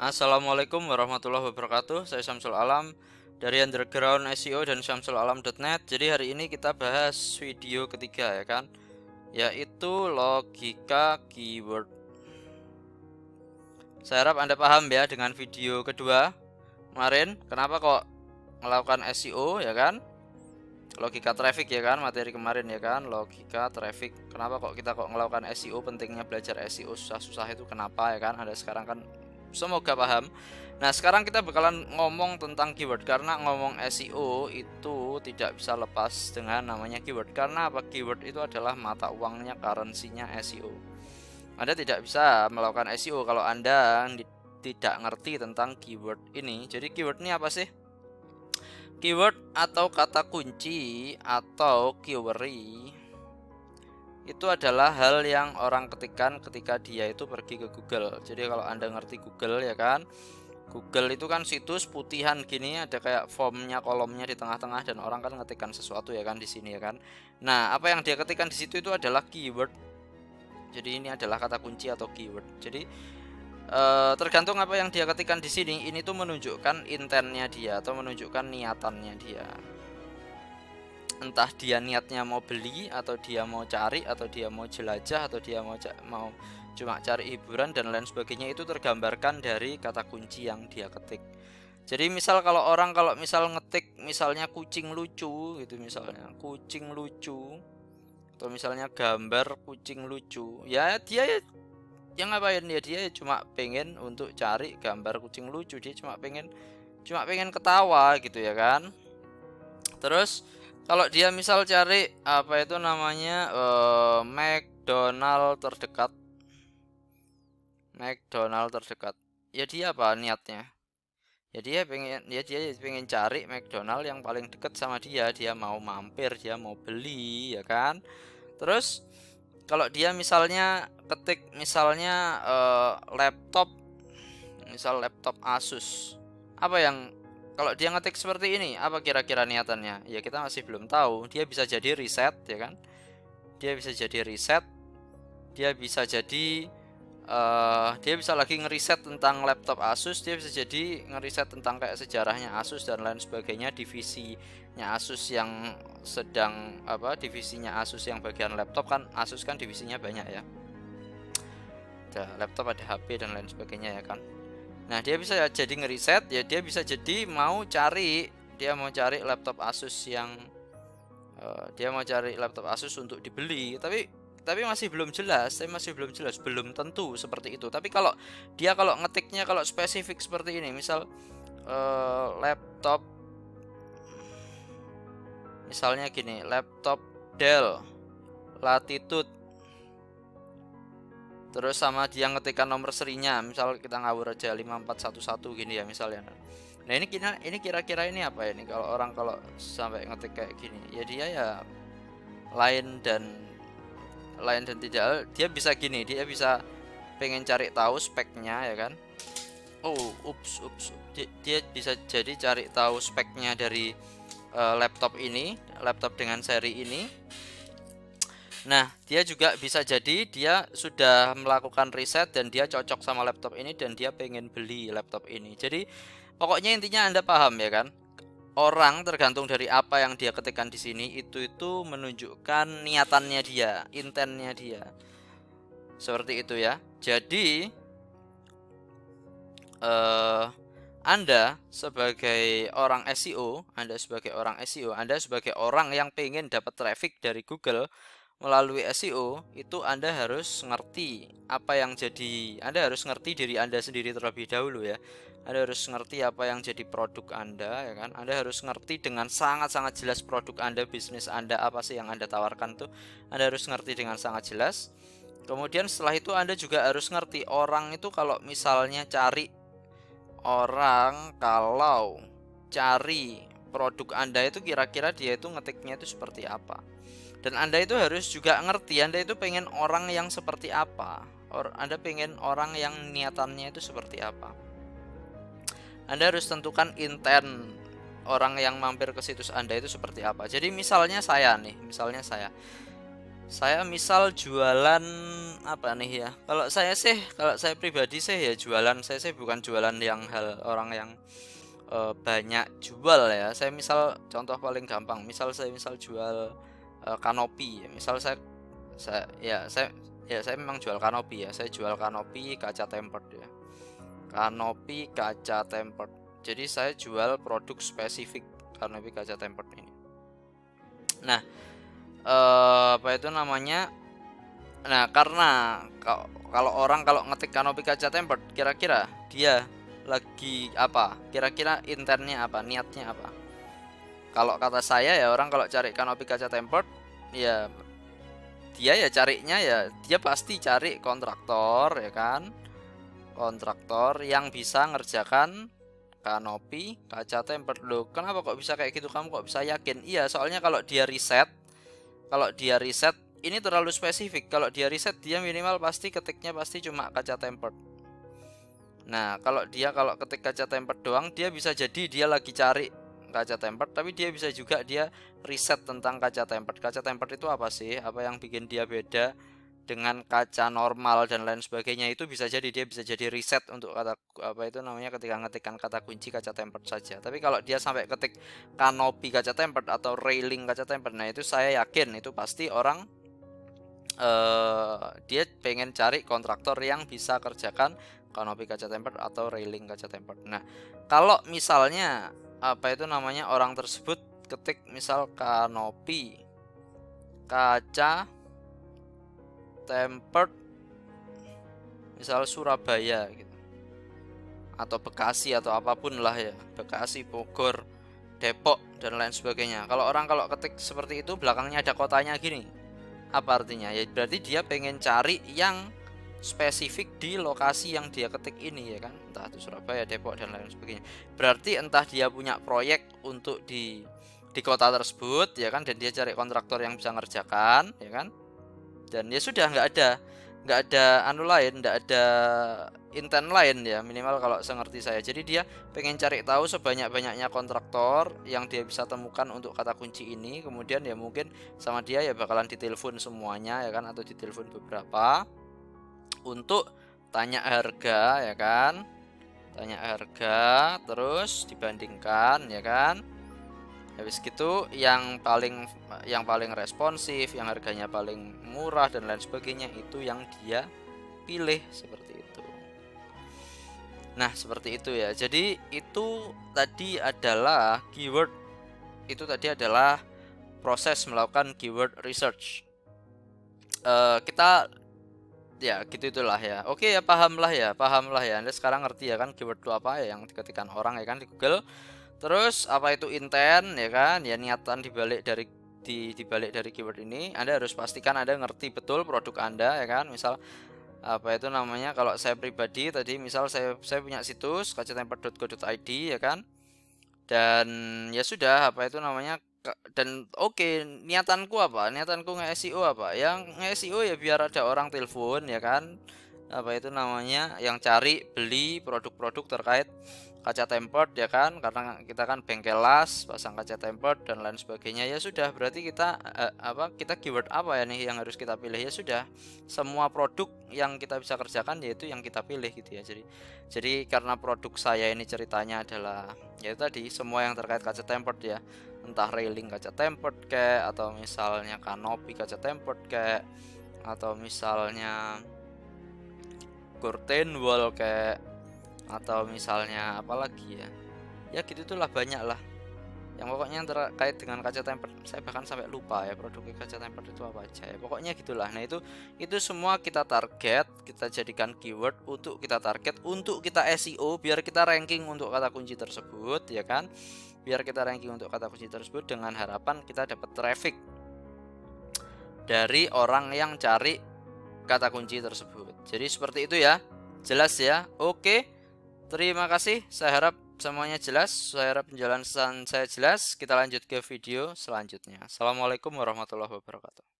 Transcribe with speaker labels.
Speaker 1: Assalamualaikum warahmatullahi wabarakatuh. Saya Syamsul Alam dari Underground SEO dan syamsulalam.net. Jadi hari ini kita bahas video ketiga ya kan, yaitu logika keyword. Saya harap Anda paham ya dengan video kedua kemarin. Kenapa kok melakukan SEO ya kan? Logika traffic ya kan, materi kemarin ya kan, logika traffic. Kenapa kok kita melakukan SEO, pentingnya belajar SEO susah-susah itu kenapa ya kan? Anda sekarang kan semoga paham. Nah, sekarang kita bakalan ngomong tentang keyword, karena ngomong SEO itu tidak bisa lepas dengan namanya keyword. Karena apa? Keyword itu adalah mata uangnya, currency-nya SEO. Anda tidak bisa melakukan SEO kalau Anda tidak ngerti tentang keyword ini. Jadi keyword ini apa sih? Keyword atau kata kunci atau query itu adalah hal yang orang ketikkan ketika dia itu pergi ke Google. Jadi kalau Anda ngerti Google ya kan, Google itu kan situs putihan gini, ada kayak formnya, kolomnya di tengah-tengah, dan orang kan ngetikkan sesuatu ya kan di sini ya kan. Nah, apa yang dia ketikkan di situ itu adalah keyword. Jadi ini adalah kata kunci atau keyword. Jadi tergantung apa yang dia ketikkan di sini, ini tuh menunjukkan intentnya dia atau menunjukkan niatannya dia. Entah dia niatnya mau beli, atau dia mau cari, atau dia mau jelajah, atau dia mau cuma cari hiburan dan lain sebagainya, itu tergambarkan dari kata kunci yang dia ketik. Jadi misal kalau misal ngetik misalnya kucing lucu gitu, misalnya kucing lucu, atau misalnya gambar kucing lucu, ya dia yang ngapain ya, dia cuma pengen untuk cari gambar kucing lucu, dia cuma pengen ketawa gitu ya kan. Terus kalau dia misal cari apa itu namanya McDonald terdekat, ya dia apa niatnya? Ya dia pengen cari McDonald yang paling dekat sama dia mau mampir, dia mau beli ya kan. Terus kalau dia misalnya ketik misalnya laptop, misal laptop Asus, apa yang kalau dia ngetik seperti ini, apa kira-kira niatannya? Ya kita masih belum tahu. Dia bisa jadi riset ya kan, dia bisa jadi riset, dia bisa jadi dia bisa lagi ngeriset tentang laptop Asus, dia bisa jadi ngeriset tentang kayak sejarahnya Asus dan lain sebagainya, divisinya Asus yang sedang divisinya Asus yang bagian laptop kan, Asus kan divisinya banyak ya, ada laptop, ada HP dan lain sebagainya ya kan. Nah, dia bisa jadi ngeriset ya, dia bisa jadi mau cari laptop Asus yang dia mau cari laptop Asus untuk dibeli, tapi masih belum jelas, belum tentu seperti itu. Tapi kalau dia ngetiknya kalau spesifik seperti ini, misal laptop, misalnya gini, laptop Dell Latitude, terus sama dia ngetikkan nomor serinya, misal kita ngawur aja 5411 gini ya misalnya. Nah, ini kira-kira ini apa ya nih, kalau orang sampai ngetik kayak gini, ya dia ya lain dan tidak, dia bisa gini, dia bisa pengen cari tahu speknya ya kan. Oh, dia bisa jadi cari tahu speknya dari laptop dengan seri ini. Nah, dia juga bisa jadi dia sudah melakukan riset dan dia cocok sama laptop ini dan dia pengen beli laptop ini. Jadi pokoknya intinya Anda paham ya kan? Orang tergantung dari apa yang dia ketikkan di sini, itu menunjukkan niatannya dia, intentnya dia. Seperti itu ya. Jadi Anda sebagai orang SEO, Anda sebagai orang yang pengen dapat traffic dari Google melalui SEO, itu Anda harus ngerti apa yang jadi, Anda harus ngerti diri Anda sendiri terlebih dahulu ya. Anda harus ngerti apa yang jadi produk Anda ya kan. Anda harus ngerti dengan sangat-sangat jelas produk Anda, bisnis Anda, apa sih yang Anda tawarkan tuh. Anda harus ngerti dengan sangat jelas. Kemudian setelah itu Anda juga harus ngerti orang itu kalau misalnya cari produk Anda itu kira-kira dia itu ngetiknya itu seperti apa. Dan Anda itu harus juga ngerti Anda itu pengen orang yang seperti apa. Anda pengen orang yang niatannya itu seperti apa. Anda harus tentukan intent orang yang mampir ke situs Anda itu seperti apa. Jadi misalnya saya, Saya misal jualan apa nih ya? Kalau saya pribadi sih ya jualan, saya sih bukan jualan yang hal orang yang banyak jual ya. Saya misal contoh paling gampang, saya misal jual kanopi ya. Misal saya memang jual kanopi ya. Saya jual kanopi kaca tempered ya. Kanopi kaca tempered. Jadi saya jual produk spesifik kanopi kaca tempered ini. Nah, apa itu namanya? Nah, karena kalau orang kalau ngetik kanopi kaca tempered, kira-kira dia lagi apa? Kira-kira intentnya apa? Niatnya apa? Kalau kata saya ya, orang kalau cari kanopi kaca tempered, ya dia ya carinya ya dia pasti cari kontraktor ya kan? Kontraktor yang bisa ngerjakan kanopi kaca tempered. Loh, kenapa kok bisa kayak gitu? Kamu kok bisa yakin? Iya, soalnya kalau dia riset ini terlalu spesifik. Kalau dia riset, dia minimal pasti ketiknya pasti cuma kaca tempered. Nah, kalau ketik kaca tempered doang, dia bisa jadi dia lagi cari kaca tempered, tapi dia bisa juga dia riset tentang kaca tempered. Kaca tempered itu apa sih? Apa yang bikin dia beda dengan kaca normal dan lain sebagainya, itu bisa jadi dia bisa jadi riset untuk kata apa itu namanya ketika ngetikkan kata kunci kaca tempered saja. Tapi kalau dia sampai ketik kanopi kaca tempered atau railing kaca tempered, nah itu saya yakin itu pasti orang dia pengen cari kontraktor yang bisa kerjakan kanopi kaca tempered atau railing kaca tempered. Nah, kalau misalnya apa itu namanya orang tersebut ketik misal kanopi kaca tempered misal Surabaya gitu, atau Bekasi atau apapun lah ya, Bekasi, Bogor, Depok dan lain sebagainya. Kalau ketik seperti itu belakangnya ada kotanya gini, apa artinya? Ya berarti dia pengen cari yang spesifik di lokasi yang dia ketik ini ya kan, entah itu Surabaya, Depok dan lain sebagainya. Berarti entah dia punya proyek untuk di kota tersebut ya kan, dan dia cari kontraktor yang bisa ngerjakan ya kan, dan ya sudah nggak ada anu lain, nggak ada intent lain ya, minimal kalau sengerti saya. Jadi dia pengen cari tahu sebanyak-banyaknya kontraktor yang dia bisa temukan untuk kata kunci ini, kemudian ya mungkin sama dia ya bakalan ditelepon semuanya ya kan, atau ditelepon beberapa untuk tanya harga ya kan, tanya harga terus dibandingkan ya kan. Habis gitu yang paling responsif, yang harganya paling murah dan lain sebagainya, itu yang dia pilih seperti itu. Nah, seperti itu ya. Jadi itu tadi adalah proses melakukan keyword research. Kita ya gitu itulah ya. Oke ya, paham lah ya. Anda sekarang ngerti ya kan keyword itu apa ya, yang diketikkan orang ya kan di Google. Terus apa itu intent ya kan? Ya niatan dibalik dari keyword ini. Anda harus pastikan Anda ngerti betul produk Anda ya kan. Misal apa itu namanya, kalau saya pribadi tadi misal saya punya situs kacatempered.co.id ya kan. Dan ya sudah apa itu namanya, dan oke, niatanku nge-SEO apa? Yang nge-SEO ya biar ada orang telepon ya kan. Apa itu namanya, yang cari beli produk-produk terkait kaca tempered ya kan, karena kita kan bengkel las pasang kaca tempered dan lain sebagainya. Ya sudah, berarti kita kita keyword apa ya nih yang harus kita pilih? Ya sudah, semua produk yang kita bisa kerjakan yaitu yang kita pilih gitu ya. Jadi karena produk saya ini ceritanya adalah ya tadi semua yang terkait kaca tempered ya, entah railing kaca tempered kayak, atau misalnya kanopi kaca tempered kayak, atau misalnya curtain wall kayak, atau misalnya apalagi ya gitu itulah, banyak lah yang pokoknya yang terkait dengan kaca tempered. Saya bahkan sampai lupa ya produk kaca tempered itu apa aja ya, pokoknya gitulah. Nah itu semua kita jadikan keyword untuk kita target, untuk kita SEO biar kita ranking untuk kata kunci tersebut ya kan, dengan harapan kita dapat traffic dari orang yang cari kata kunci tersebut. Jadi seperti itu ya, jelas ya. Oke, terima kasih, saya harap semuanya jelas, saya harap penjelasan saya jelas. Kita lanjut ke video selanjutnya. Assalamualaikum warahmatullahi wabarakatuh.